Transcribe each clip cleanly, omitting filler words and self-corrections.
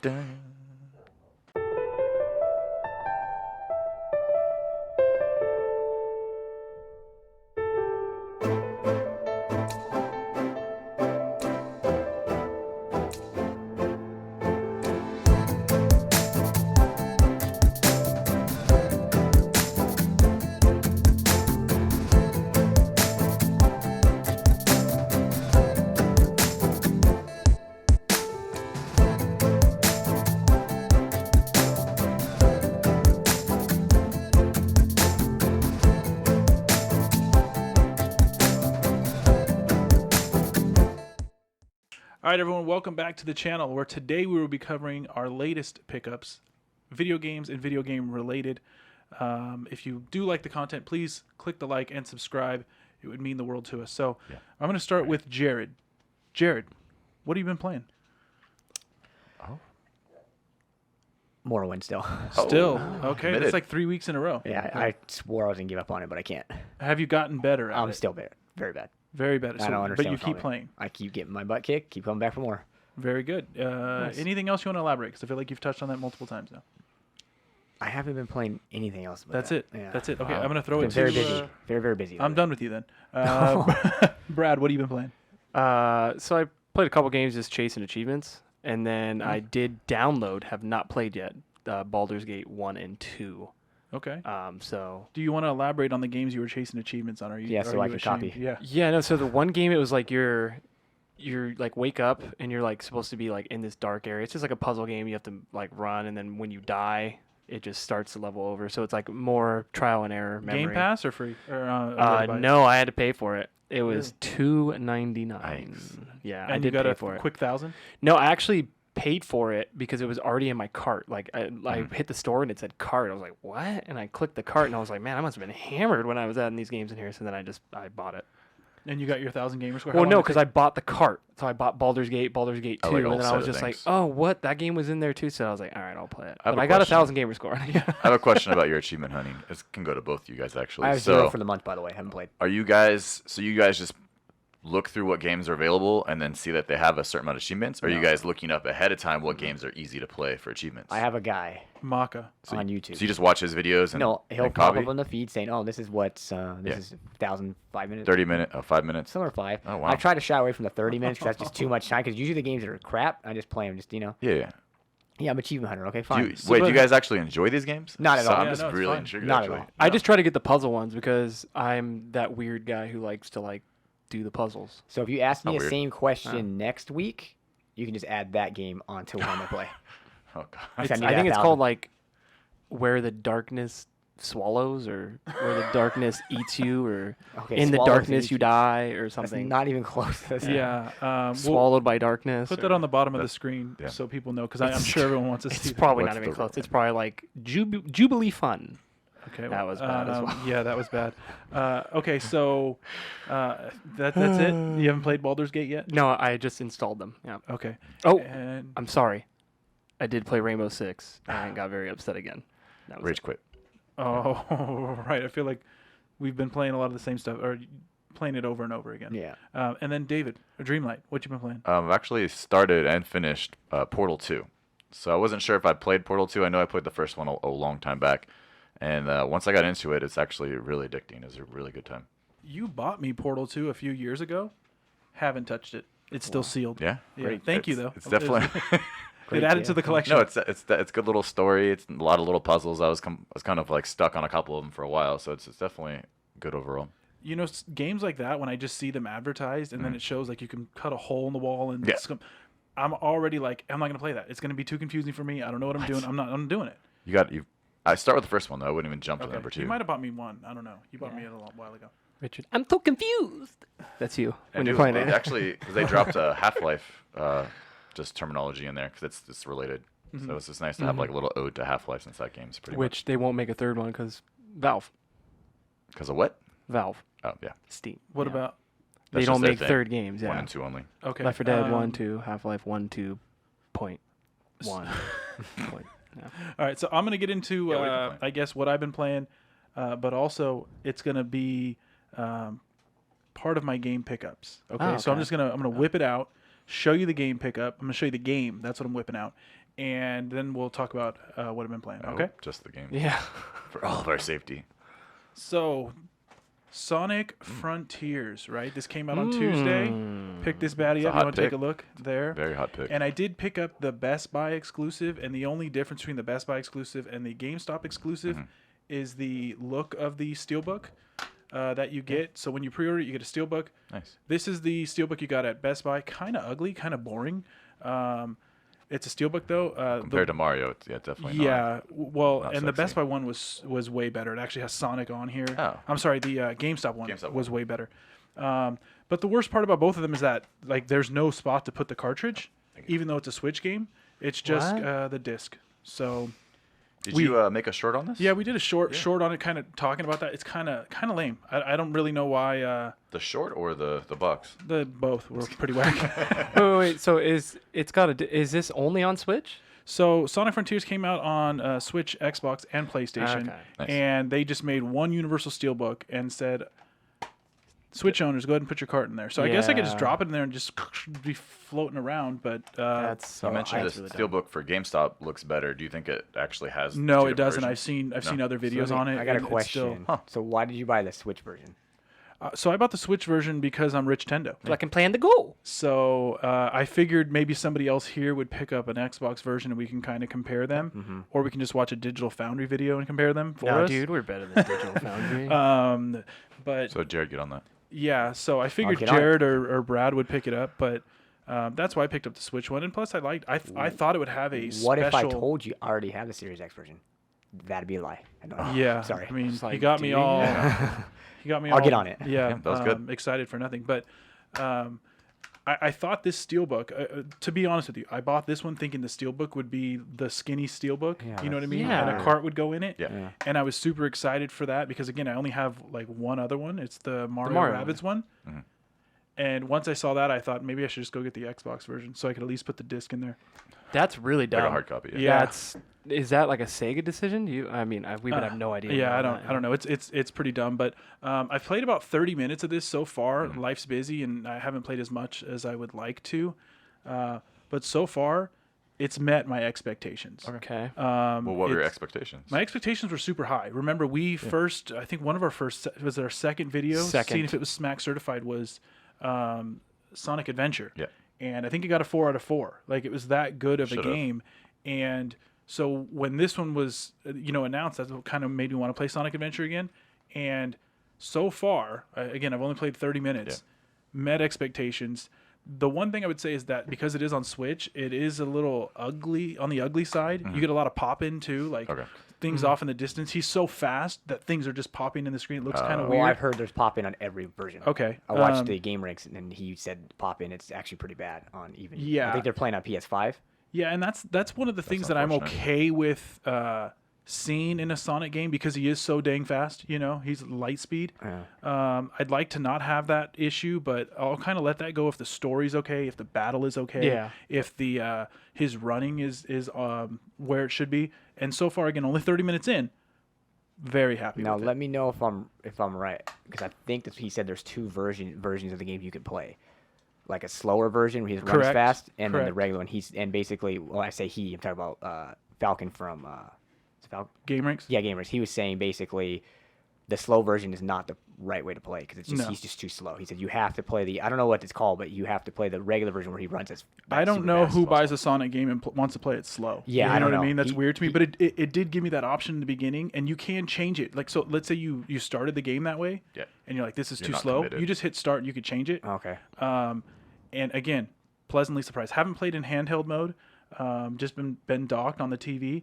dun. All right, everyone, welcome back to the channel where today we will be covering our latest pickups, video games and video game related. If you do like the content, please click the like and subscribe. It would mean the world to us. So I'm going to start with Jared. Jared, what have you been playing? Morrowind still. Still? Okay, committed. that's like 3 weeks in a row. Yeah, I swore I was going to give up on it, but I can't. Have you gotten better at I'm it? still bad. Very bad. Very bad. I don't understand But you what's wrong keep with it. playing. I keep getting my butt kicked, keep coming back for more. Very good. Anything else you want to elaborate? Because I feel like you've touched on that multiple times now. I haven't been playing anything else. But That's it. Yeah. That's it. Okay, I'm going to throw Been it very to busy. Very busy. I'm done with you then. Brad, what have you been playing? So I played a couple games just chasing achievements, and then I did download, have not played yet, Baldur's Gate 1 and 2. Okay. So Do you want to elaborate on the games you were chasing achievements on? Are you? Yeah, are so I you can ashamed? copy. Yeah. yeah, no. So the one game, it was like you're like wake up and you're like supposed to be like in this dark area. It's just like a puzzle game. You have to like run, and then when you die, it just starts to level over. So it's like more trial and error. Memory. Game Pass or free? Or, No, I had to pay for it. It was Really? $2.99. Nice. Yeah, And I you did got pay a for it. quick 1,000. No, I actually paid for it because it was already in my cart. Like I hit the store and it said cart. I was like, what? And I clicked the cart and I was like, man, I must have been hammered when I was adding these games in here. So then I bought it. And you got your 1,000 gamer score. Well, no, because I bought the cart. So I bought Baldur's Gate 2, like and all then I set was of just like, things. oh, what? That game was in there too. So I was like, all right, I'll play it. I have But a I got a question. 1,000 gamer score. Yeah. I have a question about your achievement hunting. It can go to both you guys actually. I have so 0 for the month, by the way. Haven't played. are you guys? So you guys just look through what games are available and then see that they have a certain amount of achievements? Or are you guys looking up ahead of time what games are easy to play for achievements? I have a guy Maka. on YouTube. So you just watch his videos and No, he'll and pop copy? up on the feed saying, "Oh, this is what's Yeah. this is 1,000 5 minutes, 30 minute, 5 minutes. some are 5." Oh, wow. I try to shy away from the 30 minutes because that's just too much time. Because usually the games that are crap, I just play them. Just Yeah. yeah, I'm achievement hunter. Okay, Do fine. you, wait, do you guys actually enjoy these games? Not at So all. I'm Yeah, just no, it's really fun. intrigued. Not at actually. all. I just try to get the puzzle ones because I'm that weird guy who likes to like do the puzzles. So if you ask me Oh, the weird. same question next week, you can just add that game onto what I'm gonna play. Oh god. I Send me think that it's 1,000. called like Where the Darkness Swallows or Where the Darkness Eats You or Okay, In the swallows and Darkness eats You you. Die or That's something. not even close. That's Yeah. We'll Swallowed by Darkness. put or- that on the bottom of the screen yeah. so people know, because I'm sure everyone wants to see It's that. probably What's not even the- close. It's probably like Jubilee Fun. Okay, That was bad as well. Yeah, that was bad. Okay, so that's it. You haven't played Baldur's Gate yet? No, I just installed them. Yeah. Okay. Oh, And I'm sorry. I did play Rainbow Six and got very upset again. That was Rage it. quit. oh, right. I feel like we've been playing a lot of the same stuff, or playing it over and over again. Yeah. And then David, Dreamlight. What you been playing? I've actually started and finished Portal 2. So I wasn't sure if I played Portal 2. I know I played the first one a long time back. And once I got into it, it's actually really addicting. It was a really good time. You bought me Portal 2 a few years ago. Haven't touched it. It's still sealed. Yeah? Yeah. Great. Thank you, It's- though. It's definitely... It added to the collection. No, it's a good little story. It's a lot of little puzzles. I was kind of like stuck on a couple of them for a while, so it's definitely good overall. You know, games like that, when I just see them advertised and then it shows like you can cut a hole in the wall and Yeah. I'm already like, I'm not going to play that. It's going to be too confusing for me. I don't know what I'm doing. I'm doing it. I start with the first one though. I wouldn't even jump to Okay. number 2. You might have bought me one. I don't know. You bought me it a while ago. Richard, I'm so confused. That's you when And you're it playing was- it. Actually, because they dropped a Half-Life just terminology in there because it's related. So it's just nice to have like a little ode to Half-Life since that game's pretty Which they won't make a third one because Valve. Because of what? Valve. Oh yeah, Steam. What Yeah. about? They That's don't just their make thing. third games. 1 Yeah. and 2 only. Okay. Left 4 Dead 1, 2, Half-Life 1, 2, point 1. Point. Yeah. All right. So I'm going to get into, Yeah, what have you been playing? I guess, what I've been playing, but also it's going to be part of my game pickups. Okay. Oh, So I'm okay. just going to whip it out, show you the game pickup. I'm going to show you the game. That's what I'm whipping out. and then we'll talk about what I've been playing. Okay. Just the game. Yeah. For all of our safety. So, Sonic Frontiers, right? This came out on Tuesday. Pick this baddie up. hot You want to take pick. a look there? Very hot pick. And I did pick up the Best Buy exclusive, and the only difference between the Best Buy exclusive and the GameStop exclusive is the look of the Steelbook that you get. So when you pre-order it, you get a Steelbook. Nice. This is the Steelbook you got at Best Buy. Kind of ugly, kind of boring. It's a Steelbook though. Compared to Mario, it's definitely not. Yeah, well, Not and the Best sexy. Buy one was way better. It actually has Sonic on here. Oh. I'm sorry, the GameStop one GameStop was one. way better. But the worst part about both of them is that like there's no spot to put the cartridge, even though it's a Switch game. It's just What? the disc. So Did We- you make a short on this? yeah, we did a short on it, kind of talking about that. It's kind of lame. I don't really know why. The short or the box? The both were pretty whack. Wait. So is this only on Switch? So Sonic Frontiers came out on Switch, Xbox, and PlayStation, Okay. Nice. and they just made one Universal Steelbook and said, Switch owners, go ahead and put your cart in there. So I guess I could just Yeah. drop it in there and just be floating around, but That's so. You mentioned that's this really dumb. Steelbook for GameStop looks better. Do you think it actually has? no, two it doesn't. versions? I've seen other videos on it. I got a and it's question. still- So why did you buy the Switch version? so I bought the Switch version because I'm RichTendo. So I can plan the goal. So I figured maybe somebody else here would pick up an Xbox version and we can kind of compare them, or we can just watch a Digital Foundry video and compare them for No, us. dude, we're better than Digital Foundry. But So Jared, get on that. yeah, so I figured get on it. Jared or Brad would pick it up, but that's why I picked up the Switch one. And plus, I thought it would have a What if I special. told you I already have the Series X version? That'd be a lie. I don't know. Yeah, Sorry. I mean, It's like, you got me dude. all. You got me. I'll all, get on it. Yeah, that was good. Excited for nothing, but I thought this Steelbook. To be honest with you, I bought this one thinking the Steelbook would be the skinny Steelbook. Yeah, You know what I mean? Yeah. And a cart would go in it. Yeah. And I was super excited for that because again, I only have like one other one. It's the Mario Mario Rabbids one. And once I saw that, I thought maybe I should just go get the Xbox version so I could at least put the disc in there. That's really Like dumb. a hard copy. Yeah. Yeah. Is that like a Sega decision? We would have no idea. Yeah, about that. I don't know. It's pretty dumb, but I've played about 30 minutes of this so far. Life's busy, and I haven't played as much as I would like to. But so far, it's met my expectations. Okay. Well, what were your it's- expectations? My expectations were super high. Remember, I think one of our first was our second video, Second. seeing if it was Smack certified, was Sonic Adventure. Yeah. And I think it got a 4 out of 4. Like it was that good of Should've. a game. And so when this one was, announced, that's what kind of made me want to play Sonic Adventure again. And so far, again, I've only played 30 minutes, met expectations. The one thing I would say is that because it is on Switch, it is a little ugly on the ugly side. You get a lot of pop in too, like Okay. things off in the distance. He's so fast that things are just popping in the screen. It looks kind of Well, weird. I've heard there's pop in on every version. Okay, I watched the game ranks and he said pop in. It's actually pretty bad on even. Yeah. I think they're playing on PS5. Yeah, and that's one of the things that I'm unfortunate. okay with seeing in a Sonic game because he is so dang fast. He's light speed. I'd like to not have that issue, but I'll kind of let that go if the story's okay, if the battle is okay, Yeah. if the his running is where it should be. And so far, again, only 30 minutes in, very happy Now with let me know if I'm right because I think that he said there's two versions of the game you could play, like a slower version where he runs Correct. fast, and then the Correct. regular one. And basically, well, I say he, I'm talking about Falcon from is it Falcon? it. Game ranks. Yeah, gamers. He was saying basically the slow version is not the right way to play because No. he's just too slow. He said you have to play I don't know what it's called, but you have to play the regular version where he runs as I don't super know fast. who buys a Sonic game and wants to play it slow. Yeah, you I know don't what I know. mean. That's He- weird to me, but it did give me that option in the beginning, and you can change it. Like, so let's say you started the game that way, Yeah. and you're like, this is You're too not slow. committed. You just hit start, and you could change it. Okay. And again, pleasantly surprised. Haven't played in handheld mode. Just been docked on the TV.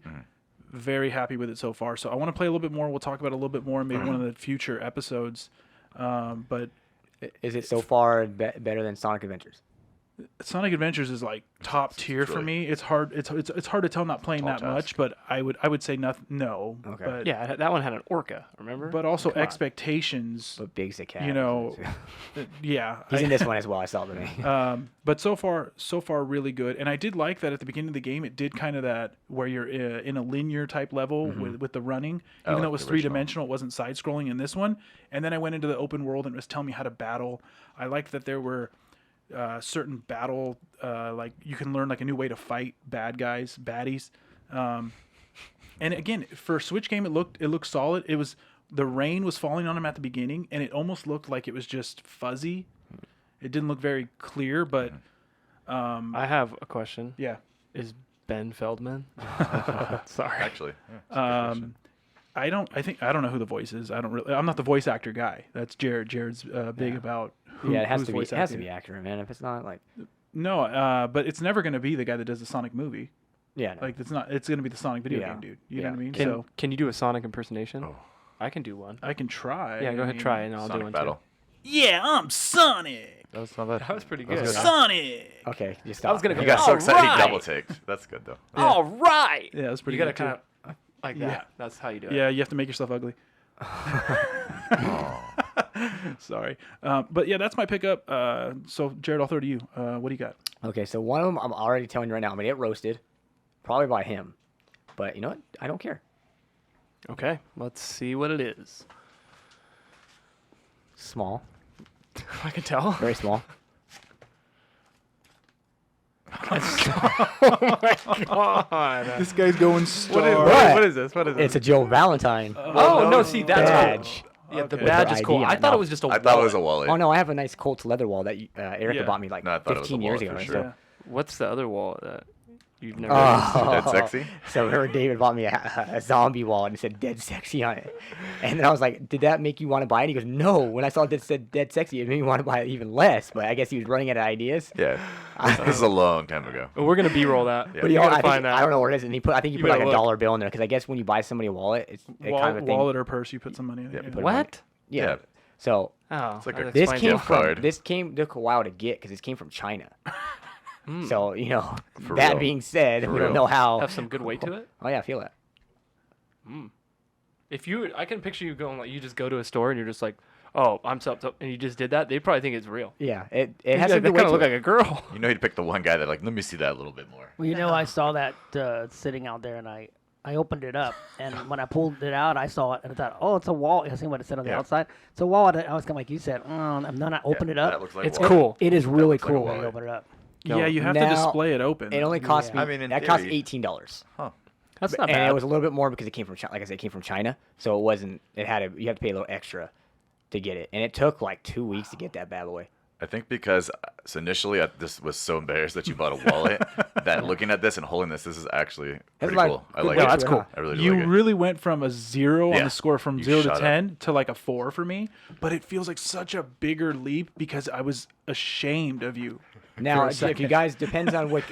Very happy with it so far. So I want to play a little bit more. We'll talk about it a little bit more in maybe one of the future episodes. But Is it so far better than Sonic Adventures? Sonic Adventures is like top tier for really- me. It's hard. It's hard to tell not playing Tall that much, task. but I would say nothing. No. Okay. But, Yeah, that one had an orca. Remember? But also Come on. expectations. But Big's the cat. Yeah. He's in this one as well. I saw the name. But so far really good. And I did like that at the beginning of the game. It did kind of that where you're in a linear type level with the running, even like though it was the original. 3-dimensional. It wasn't side scrolling in this one. And then I went into the open world and it was telling me how to battle. I liked that there were certain battle, like you can learn like a new way to fight baddies. And again, for a Switch game, it looked solid. The rain was falling on him at the beginning, and it almost looked like it was just fuzzy. It didn't look very clear, but I have a question. yeah. Is Ben Feldman? Sorry. Actually, yeah, I don't know who the voice is. I'm not the voice actor guy. That's Jared. Jared's big about who. Yeah, it has who's to be. It voice has to acting. be accurate, man. If it's not like, No, but it's never going to be the guy that does the Sonic movie. yeah, no. Like it's not. It's going to be the Sonic video Yeah. game dude. You Yeah. know what I mean? Can So can you do a Sonic impersonation? Oh. I can do one. I can try. Yeah, go ahead, try it, and I'll do Sonic one Battle. too. Yeah, I'm Sonic. That was not bad. That was pretty That was good. Sonic. Okay, just I stop. was gonna You go, got so excited "Alright." he double taked. That's good though. All right. Yeah, that's pretty You gotta good, too. kind of like that. Yeah. That's how you do it. Yeah, you have to make yourself ugly. Sorry, but yeah, that's my pickup. So Jared, I'll throw to you. What do you got? Okay, so one of them, I'm already telling you right now, I'm gonna get roasted, probably by him. But you know what? I don't care. Okay, let's see what it is. Small, I can tell. very small. God. This guy's going star. What is this? What is It's a Joe Valentine Oh no! See, that's badge. cool. Yeah, the Okay. badge With is her cool. ID on I it thought now. it was just a I thought it was a wallet. wallet. Oh no, I have a nice Colts leather wallet that Erica Yeah. bought me like No, I thought it was a 15 years wallet ago. for so- sure. What's the other wallet that you've never Oh. Dead sexy. So her David bought me a zombie wallet and it said "Dead Sexy" on it, and then I was like, "Did that make you want to buy it?" He goes, "No." When I saw it said "Dead Sexy," it made me want to buy it even less. But I guess he was running out of ideas. Yeah. This is a long time ago. But we're gonna B-roll that. Yeah. But You you know, gotta I, think, find that. I don't know where it is, and I think he You put like better a look. dollar bill in there because I guess when you buy somebody a wallet, it's a kind of a thing. Wallet or purse, you put some money in Yeah, it. you Yeah. put What? Yeah. Yeah. So Oh, It's like a- that this explains came gift from card. this took a while to get because this came from China. So you know, For that real. being said, For we real. don't know how. have some good weight to it. Oh yeah, I feel that. If you, I can picture you going like, you just go to a store and you're just like, oh, I'm so, and you just did that. They probably think it's real. Yeah, it They has some kind good weight of to look it. like a girl. You know, he'd pick the one guy that like, let me see that a little bit more. Well, you know, I saw that sitting out there, and I opened it up, and when I pulled it out, I saw it, and I thought, oh, it's a wallet. I seen what it said on the Yeah. outside. It's a wallet. I was kind of like you said, and then I opened it That up. looks like It's a wallet. cool. It is really looks like a cool when you wallet. open it up. Yeah, you have to Now, display it open. It only cost me. I mean, in that cost theory- $18. That's not and bad. it was a little bit more because it came from China. Like I said, it came from China, so it wasn't. It had a. You had to pay a little extra to get it, and it took like 2 weeks to get that bad boy. I think because so initially I just was so embarrassed that you bought a wallet that looking at this and holding this is actually pretty like cool. I good like weight it. to that's it, cool. huh? I really do You like it. really went from a 0 on Yeah. the score from You 0 to shot up. 10 to like a 4 for me, but it feels like such a bigger leap because I was ashamed of you. Now, a if second. you guys depends on what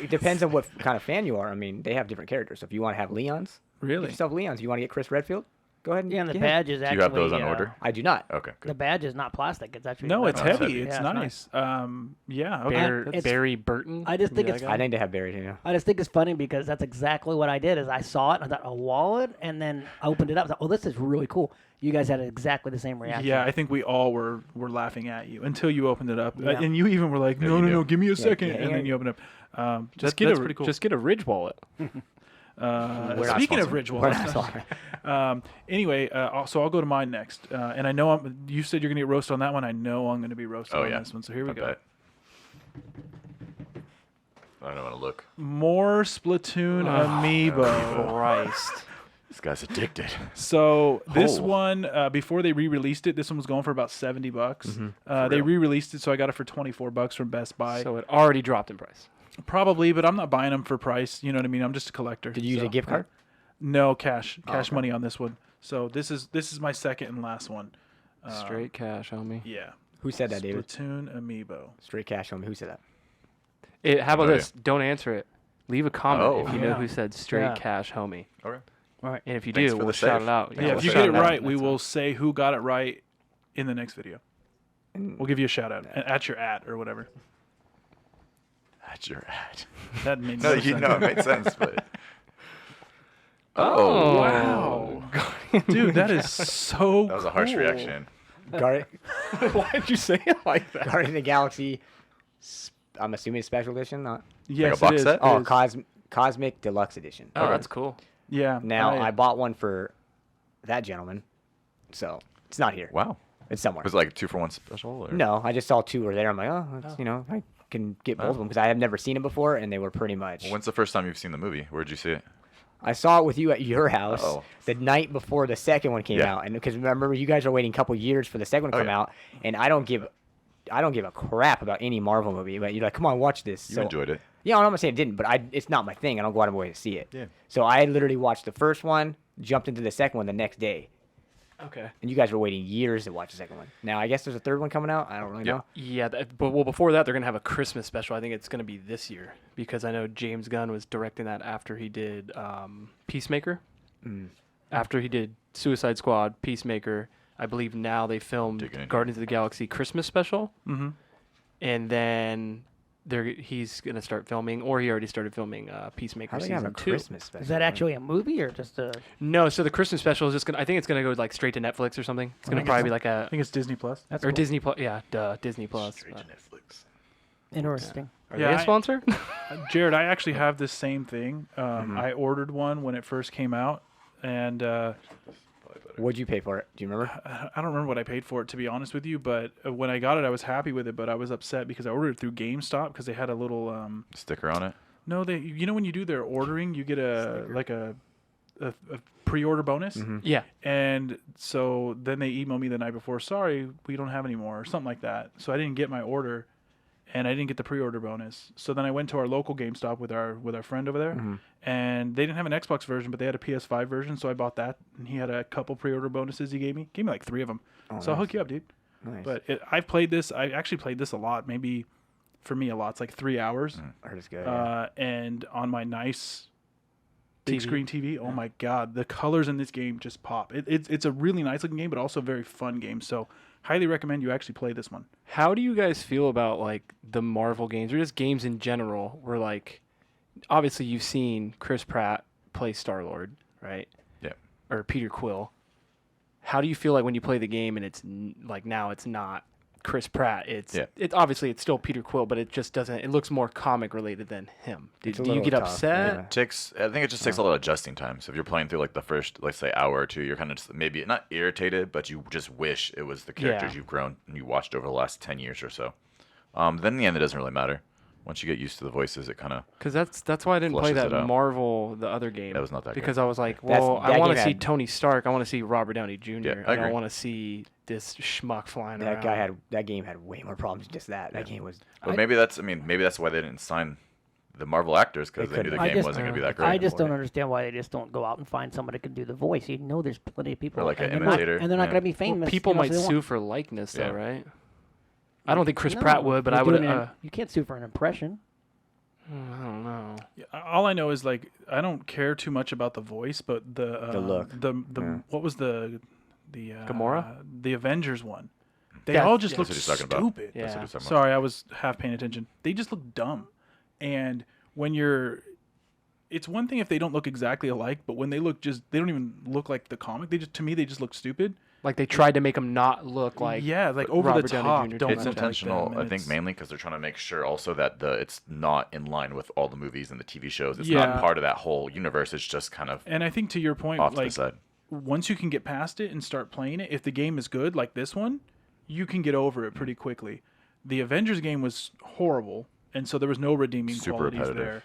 kind of fan you are. I mean, they have different characters. So if you want to have Leons, Really? get yourself Leons. You want to get Chris Redfield? Go ahead and Yeah, and the get him. badge is Do actually. you have those on order? I do not. Okay, The good. badge is not plastic. It's actually No, it's Oh, it's heavy. heavy. It's Yeah, it's nice. Yeah. Okay. it's- Barry Burton. I just think Maybe it's that guy? I think they have berries. Yeah. I just think it's funny because that's exactly what I did. Is I saw it and I thought a wallet, and then I opened it up. I thought, oh, this is really cool. You guys had exactly the same reaction. Yeah, I think we all were laughing at you until you opened it up, Yeah. and you even were like, Yeah, "No, you no, do. no, give me a second," yeah, and then yeah. you opened it up. Just That's get pretty cool. Just get a Ridge wallet. not Speaking of sponsored. Ridge We're Wallet, not sorry. anyway, so I'll go to mine next, and I know you said you're gonna get roasted on that one. I know I'm gonna be roasted Oh on yeah. this one. So here we I go. bet. I don't want to look. More Splatoon amiibo. Christ. This guy's addicted. So this Oh. one, before they re-released it, this one was going for about $70. They real? re-released it, so I got it for $24 from Best Buy. So it already dropped in price. Probably, but I'm not buying them for price. You know what I mean? I'm just a collector. Did you use a so- gift card? No, cash okay. money on this one. So this is my second and last one. Straight cash, homie. Yeah. Who said that, David? Splatoon amiibo. Straight cash on me. Who said that? How about Oh, this? Don't answer it. Leave a comment Oh. if you know Yeah. who said straight Yeah. cash, homie. Okay. All right. And if you Thanks do, for we'll the shout save. it out. Yeah, Yeah, we'll if you shout get it it out. right, we That's will all. say who got it right in the next video. We'll give you a shout out at your or whatever. That's your ad. That made No, no sense. it made sense, but. Oh. Wow. Dude, that is so That was a harsh cool. reaction. Why did you say it like that? Guardians of the Galaxy. I'm assuming special edition. Not. Yes, box it is. set? It Oh, is. Cosmic Deluxe Edition. Oh, that's cool. Yeah. Now I bought one for that gentleman, so it's not here. Wow. It's somewhere. Was it like a 2-for-1 special? Or? No, I just saw two were there. I'm like, oh, that's, I can get both of them because I have never seen them before, and they were pretty much. Well, when's the first time you've seen the movie? Where'd you see it? I saw it with you at your house Oh. the night before the second one came Yeah. out, and because remember you guys are waiting a couple years for the second one to Oh, come yeah. out, and I don't give a crap about any Marvel movie, but you're like, come on, watch this. You So, enjoyed it. Yeah, I'm not saying it didn't, but it's not my thing. I don't go out of my way to see it. Yeah. So I literally watched the first one, jumped into the second one the next day, Okay. and you guys were waiting years to watch the second one. Now I guess there's a third one coming out. I don't really Yeah. know. Yeah, but well, before that, they're gonna have a Christmas special. I think it's gonna be this year because I know James Gunn was directing that after he did Peacemaker. After he did Suicide Squad, Peacemaker, I believe now they filmed Digging in. Guardians of the Galaxy Christmas special, Mm-hmm. and then he's gonna start filming, or he already started filming Peacemaker How are they gonna season have a 2. Christmas special? Is that actually a movie or just a? No, so the Christmas special is just gonna. I think it's gonna go like straight to Netflix or something. It's gonna think probably it's- be like I a think it's Disney Plus. That's or cool. Disney Plus. Yeah, Disney Plus. Netflix. Interesting. Are Yeah, they a I- sponsor? Jared, I actually have this same thing. Mm-hmm. I ordered one when it first came out, and What'd you pay for it? Do you remember? I don't remember what I paid for it, to be honest with you. But when I got it, I was happy with it. But I was upset because I ordered it through GameStop because they had a little. Sticker on it. No, when you do their ordering, you get a pre-order bonus. Yeah. And so then they emailed me the night before, sorry, we don't have any more, or something like that. So I didn't get my order, and I didn't get the pre-order bonus. So then I went to our local GameStop with our friend over there, and they didn't have an Xbox version, but they had a PS5 version, so I bought that. And he had a couple pre-order bonuses he gave me. Gave me like 3 of them. So I'll hook you up, dude. Nice. But I've played this. I actually played this a lot. Maybe for me a lot. It's like 3 hours. I heard it's good. Yeah. And on my nice big TV. screen TV, oh my god, the colors in this game just pop. It's a really nice looking game, but also a very fun game. So highly recommend you actually play this one. How do you guys feel about like the Marvel games or just games in general? Where like, obviously you've seen Chris Pratt play Star-Lord, right? Yeah. Or Peter Quill. How do you feel like when you play the game and it's like now it's not Chris Pratt? It's obviously it's still Peter Quill, but it just doesn't. It looks more comic related than him. Do It's a you little get tough, upset? yeah. I think it just takes a little adjusting time. So if you're playing through like the first, let's say, hour or two, you're kind of just maybe not irritated, but you just wish it was the characters you've grown and you watched over the last 10 years or so. Then in the end, it doesn't really matter. Once you get used to the voices, it kind of Because that's why I didn't play Flushes that it out. Marvel, the other game. That was not that because great. I was like, That's- well, that I want to game see had- Tony Stark. I want to see Robert Downey Jr. Yeah, I I don't agree. want to see this schmuck flying around. That game had way more problems than just that. That game was. But maybe that's why they didn't sign the Marvel actors because They they knew the couldn't. I game just- wasn't going to be that great. I just don't Right. understand why they just don't go out and find somebody that can do the voice. You know, there's plenty of people. Or like and an they're not- imitator, and they're not yeah. going to be Well, famous. people you know, might so they sue won't- for likeness, though, Yeah. right? I don't think Chris No, Pratt would, but you're I would. doing you can't sue for an impression. I don't know. All I know is like I don't care too much about the voice, but the look. The what was the Gamora? the Avengers one. They Yeah, all just yeah. look That's what he's talking about. stupid. Yeah. That's what he's talking about. Sorry, I was half paying attention. They just look dumb. And when it's one thing if they don't look exactly alike, but when they don't even look like the comic. To me, they just look stupid. Like they tried to make him not look like yeah, like over Robert the Downey top. Jr. Don't It's look intentional, like them, I and think, it's- mainly because they're trying to make sure also that it's not in line with all the movies and the TV shows. It's Yeah. not part of that whole universe. It's just kind of And I think to your point, off to the like side. once you can get past it and start playing it, if the game is good like this one, you can get over it pretty quickly. The Avengers game was horrible, and so there was no redeeming Super qualities repetitive. there.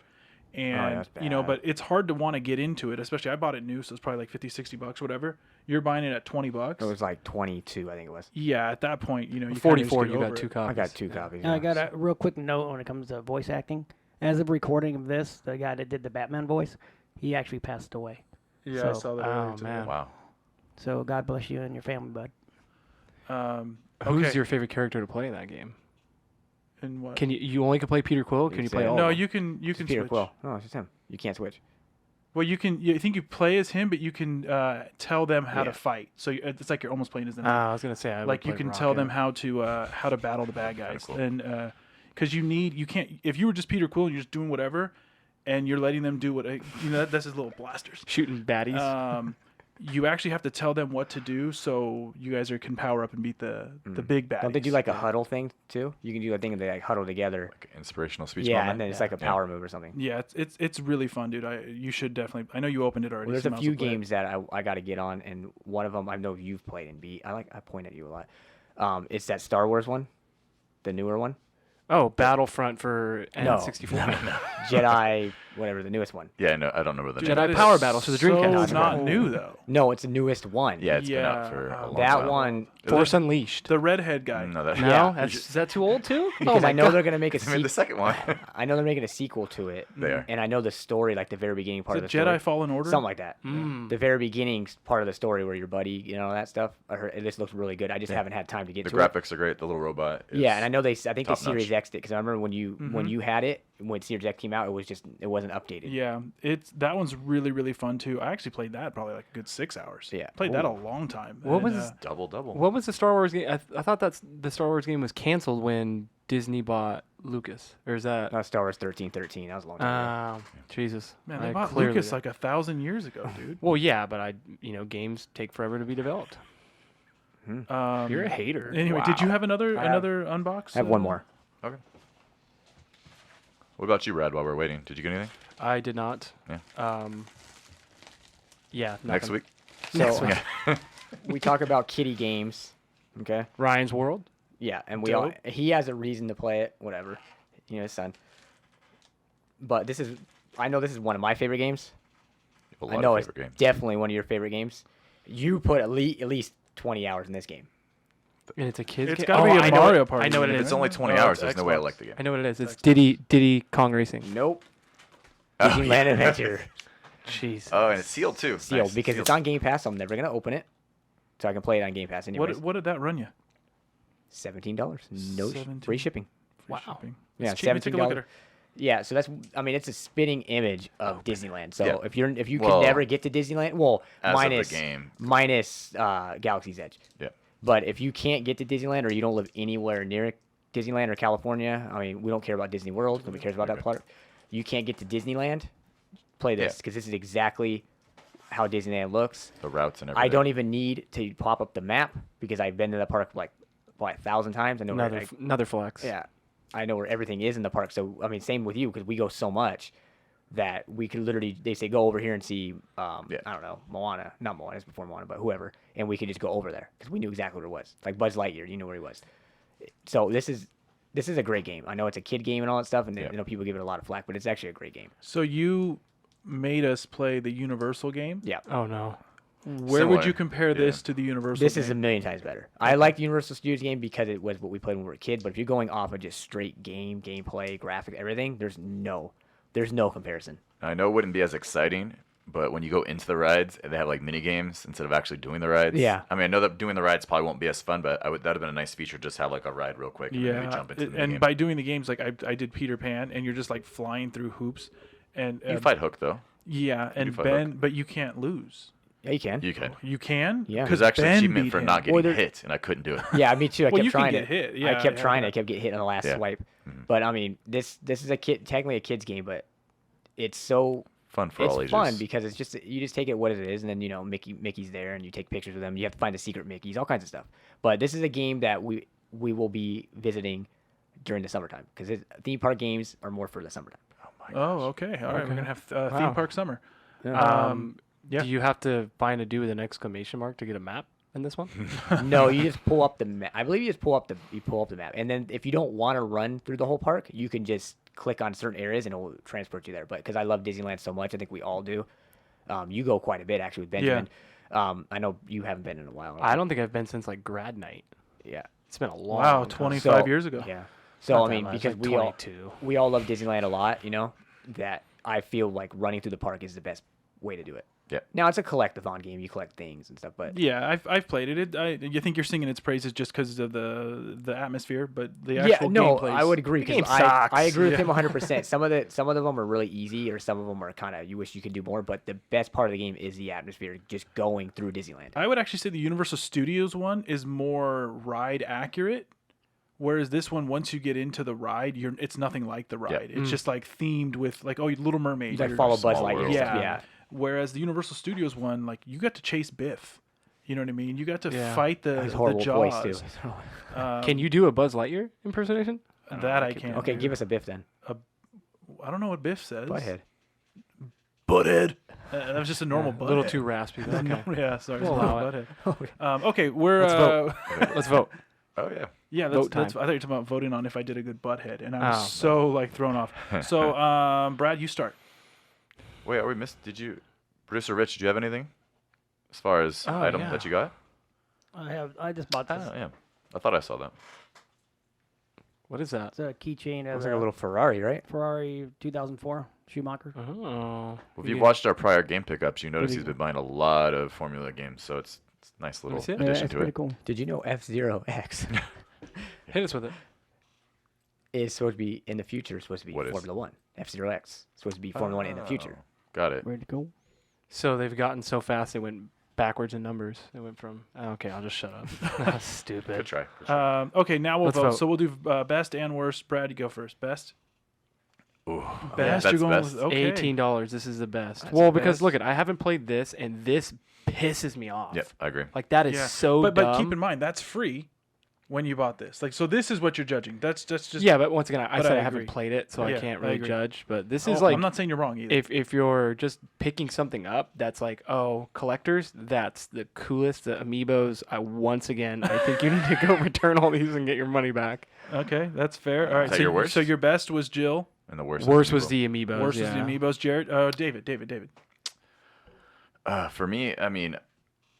And that's you know, bad. but it's hard to want to get into it, especially I bought it new, so it's probably like $50-$60 or whatever. You're buying it at $20. It was like 22, I think it was. Yeah, at that point, you know, you 44. kinda You just get got over 2 it. copies. I got 2 copies. And I got yeah. a real quick note when it comes to voice acting. As of recording of this, the guy that did the Batman voice, he actually passed away. Yeah, I So- saw that. Oh, earlier today. man. Wow. So God bless you and your family, bud. Who's Okay. your favorite character to play in that game? And what? Can you only can play Peter Quill? Can you play say all? no, of them? you can Peter switch. Quill. No, it's just him. You can't switch. Well, you can. I think you play as him, but you can tell them how to Yeah. fight. So it's like you're almost playing as them. I was gonna say I would Like you play can tell them Rocket. how to battle the bad guys, cool. and because you can't if you were just Peter Quill and you're just doing whatever, and you're letting them do what that's his little blasters. shooting baddies. You actually have to tell them what to do, so you guys can power up and beat the big baddies. Don't they do like a huddle thing too? You can do a thing that they like huddle together. Like an inspirational speech Yeah, moment. and then it's like a power move or something. Yeah, it's really fun, dude. You should definitely. I know you opened it already. Well, there's so a might as few well play it. games that I got to get on, and one of them I know you've played and beat. I point at you a lot. It's that Star Wars one, the newer one. Oh, Battlefront for No. N64. Jedi, whatever, the newest one. Yeah, no, I don't remember the Dude, name. that Jedi is Power Battles for the Dreamcast. So not Oh. new though. No, it's the newest one. Yeah, it's been Yeah, out for a long That time. one, Force Unleashed. The redhead guy. No, that, No, Yeah. is that too old too? because my I know God. they're gonna make a I mean, the sequel. second one. I know they're making a sequel to it. They are. And I know the story, like the very beginning part Is of it the story. Jedi Fallen Order? Something like that. Mm. The very beginning part of the story where your buddy, you know, that stuff. I heard this looks really good. I just haven't had time to get The to it. graphics are great. The little robot. Is Yeah, and I know I think they top Series notch. X'd it because I remember when you had it when Series X came out, it wasn't updated. Yeah, that one's really really fun too. I actually played that probably like a good 6 hours. Yeah. played that a Ooh. long time. What And, was this- double. What was the Star Wars game? I thought the Star Wars game was canceled when Disney bought Lucas, or is that? Star Wars 1313. That was a long time ago. Jesus. Man, they I bought clearly Lucas did. like 1,000 years ago, dude. Well, yeah, but games take forever to be developed. You're a hater. Anyway, did you Wow. have another I have- unbox? I have one more. Okay. What about you, Brad? While we're waiting, did you get anything I did not. Yeah. Yeah. next nothing. week? So Okay. we talk about kiddie games. Okay. Ryan's World. Yeah, and Dope. he has a reason to play it. Whatever, his son. But I know this is one of my favorite games. A I lot know of it's favorite games. definitely one of your favorite games. You put at least 20 hours in this game. And it's a kid's It's game. gotta be a I know Mario it- Party I know what game, it If is. it's only 20 Oh, hours, it's there's no way I Xbox. like the game. I know what it is. It's Diddy Kong Racing. Nope. Oh, Disneyland Adventure Jeez. Oh, and it's sealed too. sealed Nice. because Sealed. it's on Game Pass. So I'm never gonna open it, so I can play it on Game Pass anyways. What did that run you? $17. No 17. free shipping. Free Wow. shipping. Yeah, It's cheap. Let me take a look at $17. her. Yeah, so it's a spitting image of Disneyland. So Yeah. if you Well, could never get to Disneyland, well, as of the minus game. Galaxy's Edge. Yeah. But if you can't get to Disneyland or you don't live anywhere near Disneyland or California, I mean, we don't care about Disney World. Nobody cares about that part. You can't get to Disneyland. Play this Yeah. because this is exactly how Disneyland looks. The routes and everything. I don't even need to pop up the map because I've been to the park like 1,000 times. I know where, Another flex. yeah, I know where everything is in the park. So I mean, same with you because we go so much that we could literally they say go over here and see I don't know Moana, not Moana, it's before Moana, but whoever, and we could just go over there because we knew exactly where it was. Like Buzz Lightyear, you know where he was. So this is a great game. I know it's a kid game and all that stuff, and Yeah. you know people give it a lot of flack, but it's actually a great game. So you made us play the Universal game. Yeah. Oh no. Where would Similar. you compare Yeah. this to the Universal This game? is a million times better. I like the Universal Studios game because it was what we played when we were kids. But if you're going off of just straight gameplay, graphic, everything, there's no comparison. I know it wouldn't be as exciting, but when you go into the rides and they have like mini games instead of actually doing the rides. Yeah. I mean, I know that doing the rides probably won't be as fun, but that'd have been a nice feature. Just have like a ride real quick and then maybe jump into the and mini game. by doing the games like I did Peter Pan, and you're just like flying through hoops, and You fight Hook though. yeah, and fight Ben, but you can't lose. Yeah, you can. You can. You can. Yeah. There's actually Ben achievement beat for him. not getting Well, there- hit, and I couldn't do it. Yeah, me too. I Well, kept you can trying get it. hit. Yeah, I kept yeah, trying yeah. it. I kept getting hit on the last Yeah. swipe. But I mean, this is technically a kid's game, but it's so Fun for all it's ages. fun because it's just you just take it what it is, and then Mickey's there, and you take pictures with him. You have to find the secret Mickeys, all kinds of stuff. But this is a game that we will be visiting during the summertime because theme park games are more for the summertime. Oh, okay. All right, we're gonna have theme Wow. park summer. Yeah. Yeah. Do you have to find a dude with an exclamation mark to get a map in this one? No, you just pull up the map. I believe you just pull up the map, and then if you don't want to run through the whole park, you can just click on certain areas and it will transport you there. But because I love Disneyland so much, I think we all do. You go quite a bit actually with Benjamin. I know you haven't been in a while. I don't think I've been since like grad night. Yeah. It's been a long Wow, time. 25 So- years ago. Yeah. So Not I that mean, much, because like we all 22. we all love Disneyland a lot, that I feel like running through the park is the best way to do it. Yeah. Now it's a collectathon game. You collect things and stuff, but Yeah, I've played it. You think you're singing its praises just because of the atmosphere, but the yeah, actual no, gameplay. I would agree The game because sucks. I agree with Yeah. him 100%. Some of them are really easy, or some of them are kind of you wish you could do more. But the best part of the game is the atmosphere, just going through Disneyland. I would actually say the Universal Studios one is more ride accurate, whereas this one, once you get into the ride, it's nothing like the ride. It's just like themed with like Little Mermaid. You like or- follow Buzz Small Lightyear. World. stuff, Yeah. yeah. Whereas the Universal Studios one, like you got to chase Biff. You know what I mean? You got to Yeah. fight the His horrible Jaws. voice too. Can you do a Buzz Lightyear impersonation? That I can't. Okay, do. give us a Biff then. I don't know what Biff says. Butthead. Butthead. That was just a normal A butthead. little too raspy. But okay. Yeah, sorry. We'll it's allow not it. butthead. Okay, we're Let's vote. Let's vote. Oh yeah. Yeah, Vote that's. time. I thought you were talking about voting on if I did a good butthead, and I was Oh, so like thrown off. So, Brad, you start. Wait, are we missed? Producer Rich? Did you have anything as far as item yeah. that you got? I just bought this. Yeah, I thought I saw that. What is that? It's a keychain of Looks like a little Ferrari, right? Ferrari 2004 Schumacher. Oh. Well, if We you've did- watched our prior game pickups, you notice do he's you- been buying a lot of Formula games, so it's a nice little see it? addition it's to pretty it. cool. Did you know F-Zero X Hit us with it. is supposed to be in the future? Supposed to be What is? Formula One. F-Zero X supposed to be Formula One in the future. Oh, got it. Ready to go? So they've gotten so fast they went backwards in numbers. They went from okay, I'll just shut up. Stupid. Good try. Good try. Okay, now we'll Let's vote. vote. So we'll do best and worst. Brad, you go first. Best. Ooh, Best. that's You're going best. with okay. $18. This is the best. That's well, the because best. look, I haven't played this, and this pisses me off. Yep, I agree. Like that is Yeah. so But dumb. keep in mind that's free when you bought this. Like so, this is what you're judging. That's just yeah, but once again, I but said I I agree. haven't played it, so Yeah, I can't I really agree. judge. But this Oh, is like I'm not saying you're wrong either. if you're just picking something up that's like, oh, collectors, that's the coolest. The amiibos. Once again, I think you need to go return all these and get your money back. Okay, that's fair. All right. Is that So, your worst? so your best was Jill. And the worst. Worst is was Amiibo. the amiibos. Worst yeah. was the Amiibos. Jared. David. For me, I mean,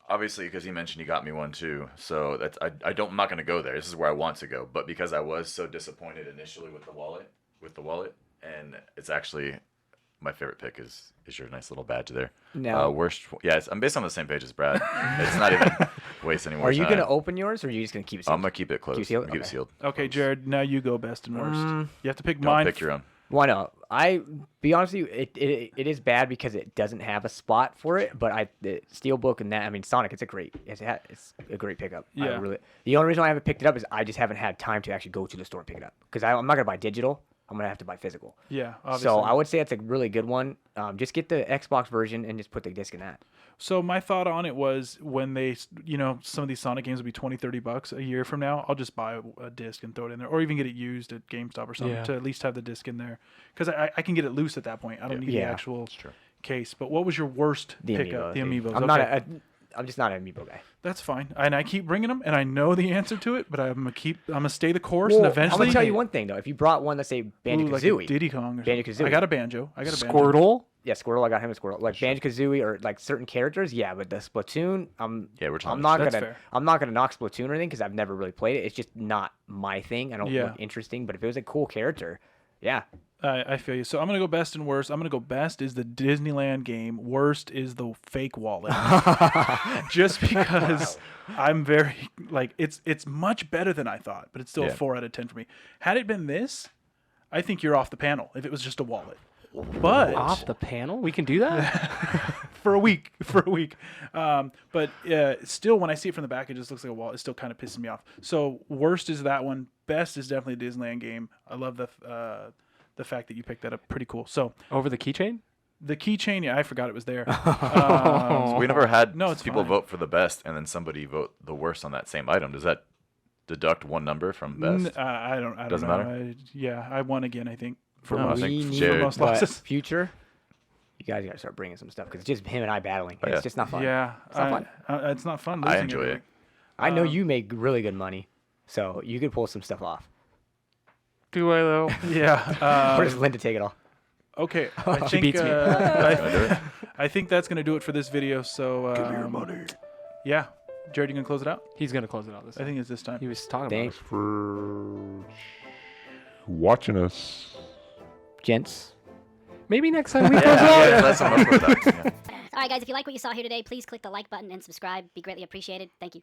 obviously, because he mentioned he got me one too. So that's I'm not gonna go there. This is where I want to go. But because I was so disappointed initially with the wallet, and it's actually my favorite pick is your nice little badge there. Now, Worst. Yeah, I'm based on the same page as Brad. It's not even waste any more are you time. gonna open yours, or are you just gonna keep it? I'm gonna keep it closed. seal it? I'm gonna keep it Okay. sealed. Okay, Jared. Now you go best and worst. You have to pick Don't mine. pick your own. Why not? I be honest with you, it is bad because it doesn't have a spot for it. But the Steelbook and that, I mean, Sonic, it's a great pickup. I Yeah. The only reason why I haven't picked it up is I just haven't had time to actually go to the store and pick it up because I'm not gonna buy digital. I'm gonna have to buy physical. Yeah, obviously. So I would say it's a really good one. Just get the Xbox version and just put the disc in that. So my thought on it was when they, some of these Sonic games will be $20-$30 a year from now. I'll just buy a disc and throw it in there, or even get it used at GameStop or something Yeah. to at least have the disc in there, because I can get it loose at that point. I don't need the Yeah. actual true. case. But what was your worst The pickup? The Amiibos. Amiibos. I'm just not an Amiibo guy. That's fine, and I keep bringing them, and I know the answer to it, but I'm gonna stay the course, and I'm eventually gonna tell you one thing though. If you brought one, let's say Ooh, Banjo-Kazooie, like a Diddy Kong. Or Banjo-Kazooie. something. I got a banjo. Squirtle. yeah, Squirtle. I got him a Squirtle. Like Banjo-Kazooie or like certain characters, yeah. But the Splatoon, Yeah, we're talking. I'm not That's gonna fair. I'm not gonna knock Splatoon or anything because I've never really played it. It's just not my thing. I don't Yeah. look interesting. But if it was a cool character, yeah. I feel you. So I'm gonna go best and worst. I'm gonna go best is the Disneyland game. Worst is the fake wallet. Just because I'm very it's much better than I thought, but it's still a Yeah. 4 out of 10 for me. Had it been this, I think you're off the panel if it was just a wallet. But Off the panel? We can do that? for a week. But still, when I see it from the back, it just looks like a wallet. It still kind of pisses me off. So worst is that one. Best is definitely a Disneyland game. I love the fact that you picked that up. Pretty cool. So Over the keychain? the keychain, yeah, I forgot it was there. So we never had No, it's people fine. vote for the best and then somebody vote the worst on that same item. Does that deduct one number from best? I don't Doesn't know. matter? I won again, I think. For No, I most, think We need Jared- most but losses. future. You guys gotta start bringing some stuff because it's just him and I battling. Oh, yeah. It's just not fun. Yeah, It's not fun. it's not fun. I losing enjoy everything. it. I know you make really good money, so you could pull some stuff off. Do I though? Yeah. or just Linda take it all. Okay. I think, beats me. Wanna do it? I think that's gonna do it for this video. So give me your money. Yeah, Jared, you gonna close it out? He's gonna close it out this I time. think it's this time. He was talking Thanks, about For watching us. gents. it. Maybe next time we close it out. Yeah, that's enough of that. Yeah. All right, guys, if you like what you saw here today, please click the like button and subscribe. Be greatly appreciated. Thank you.